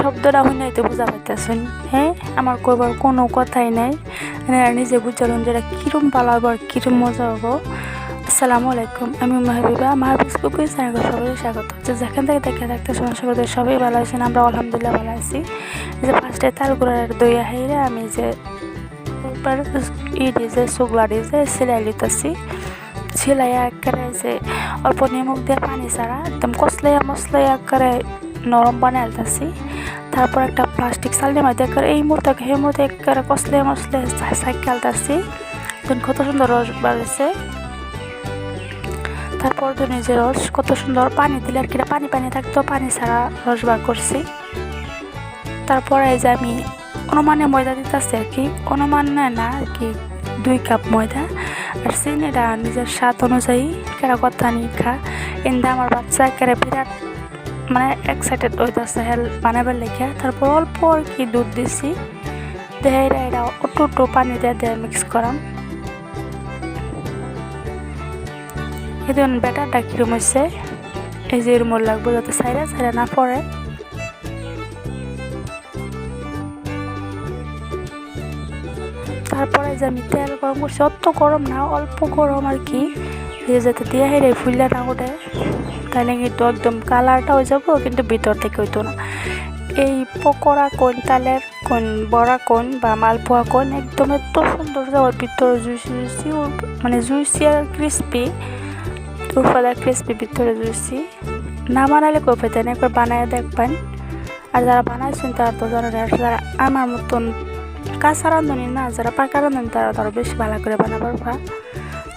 শব্দটা শুনে তো বুঝা পাইতেছেন। হ্যাঁ, আমার কইবার কোনো কথাই নাই, নিজে বুঝালেন যেটা কিরম ভালো হবো আর কিরম মজা হবো। আসসালামু আলাইকুম, আমি মাহবুবা। মাহবুব কুকিং চ্যানেলে সবাই স্বাগত। যেখান থেকে দেখে থাকতেছেন আশা করি সবাই ভালো আছেন, আমরা আলহামদুলিল্লাহ ভালো আছি। যে ফার্স্টে তালগুড়ার দইয়া হাইরে আমি যে যে সুগলা দিয়ে সেলাই লিতেছি। সেলাইয়া একেবারে যে অল্প নিমক দিয়ে পানি ছাড়া একদম কসলাইয়া মশলাইয়া একেবারে নরম বানিয়ে আলতাছি। তারপর একটা প্লাস্টিক চালনি মাঝে একেবারে এই মুহূর্তে সেই মুহূর্তে একেবারে কসলাইয়া মশলাইয়া সাইকে আলতাছি। কত সুন্দর রস বাড়ছে। তারপর নিজের রস কত সুন্দর পানি দিলে আর কি পানি পানি থাকতো, পানি ছাড়া রস বার করছি। তারপরে এই যে আমি অনুমানে ময়দা দিতেছি আর কি, অনুমানে না আর কি 2 কাপ ময়দা আর চিনিটা নিজের স্বাদ অনুযায়ী কেরা কথা নি খা। এন্দা আমার বাচ্চা কেরা বিরাট মানে এক্সাইটেড হইতেছে হেল বানাবার লেখা। তারপর অল্প আর কি দুধ দিছি, দেয় এটা একটু পানি দিয়ে মিক্স করাম। এই দেখুন ব্যাটারটা কিরম হয়েছে, এই যে এরম লাগবো যাতে সাইরা সাইরা না পড়ে। তারপরে যে আমি তেল গরম করছি, অত গরম না অল্প গরম আর কি, যাতে দিয়ে হেরে ফুললে না ওঠে, তাহলে কিন্তু একদম কালারটা হয়ে যাবো কিন্তু ভিতর থেকে হইতো না। এই পকোড়া কোন তালের কোন বড়া কোন বা মালপোয়া কোন একদম এত সুন্দর যাওয়ার ভিতরে জুসি মানে জুসি আর ক্রিস্পি, উপরে ক্রিস্পি ভিতরে জুসি। না বানালে কই পেতেন, একবার বানায় দেখবেন। আর যারা বানাইছেন তারা তো জানেন, আর যারা আমার মতন কাঁচা রাঁধুনি না, যারা পাকা রাঁধুনি তারা বেশি ভালো করে বানাবার পা।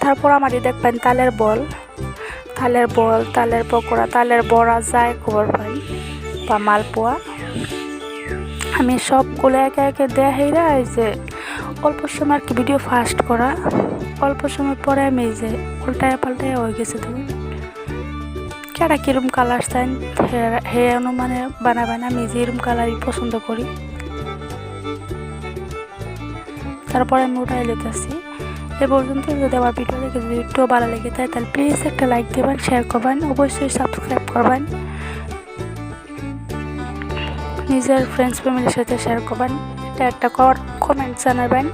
তারপর আমারই দেখবেন তালের বল, তালের পকোড়া, তালের বড়া যায় খবর পাই বা মালপোয়া। আমি সবগুলো একে একে দেয়া হেরা এই যে অল্প সময় আর কি ভিডিও ফাস্ট করা, অল্প সময় পরে আমি এই যে উল্টায় পাল্টায় হয়ে গেছে। তুমি কেটা কিরম কালার চান হে অনুমানে বানাবেন, আমি যে এরম কালারই পছন্দ করি। তারপরে আমি উঠাই লেতেছি। এ পর্যন্ত যদি আমার ভিডিও দেখে যদি একটু ভালো লেগে যায় তাহলে প্লিজ একটা লাইক দেবেন, শেয়ার করবেন, অবশ্যই সাবস্ক্রাইব করবেন, নিজের ফ্রেন্ডস ফ্যামিলির সাথে শেয়ার করবেন, এটা একটা কমেন্ট জানাবেন।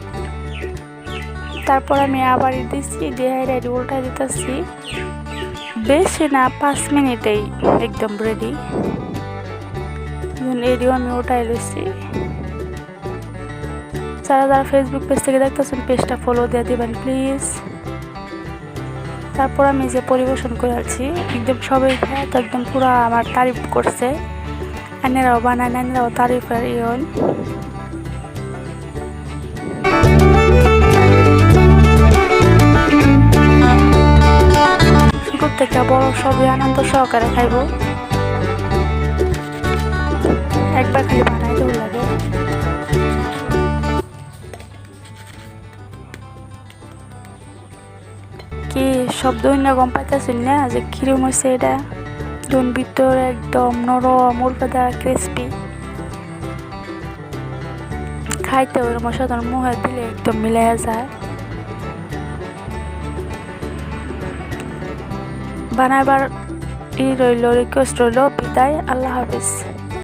তারপর আমি আবার দিচ্ছি, দিয়ে রেডি উল্টাই দিতেছি। বেশি না 5 মিনিটেই একদম রেডি। এডিও আমি উঠাই দিচ্ছি। যারা ফেসবুক পেজ থেকে দেখতেছেন পেজটা ফলো দিয়ে দিবেন প্লিজ। তারপর আমি যে পরিবেশন করে আছি একদম সবাই খায় তো একদম পুরো আমার তারিফ করছে, আনেরাও বানায়, আনেরাও তারিফের ইয়ন। শুরুর থেকে বড় সবই আনন্দ সহকারে খাইব, একবার খালি বানাই দেওয়া লাগে। কি শব্দ না গম পাইতেছেন না যে কিরম হয়েছে এটা, ধুন ভিতরে একদম নরম উল্পাদা ক্রিস্পি, খাইতে ওরকম সাধারণ মুখে দিলে একদম মিলে যায়। বানাবার রইল রিকোয়েস্ট রইল, বিদায়, আল্লাহ হাফিজ।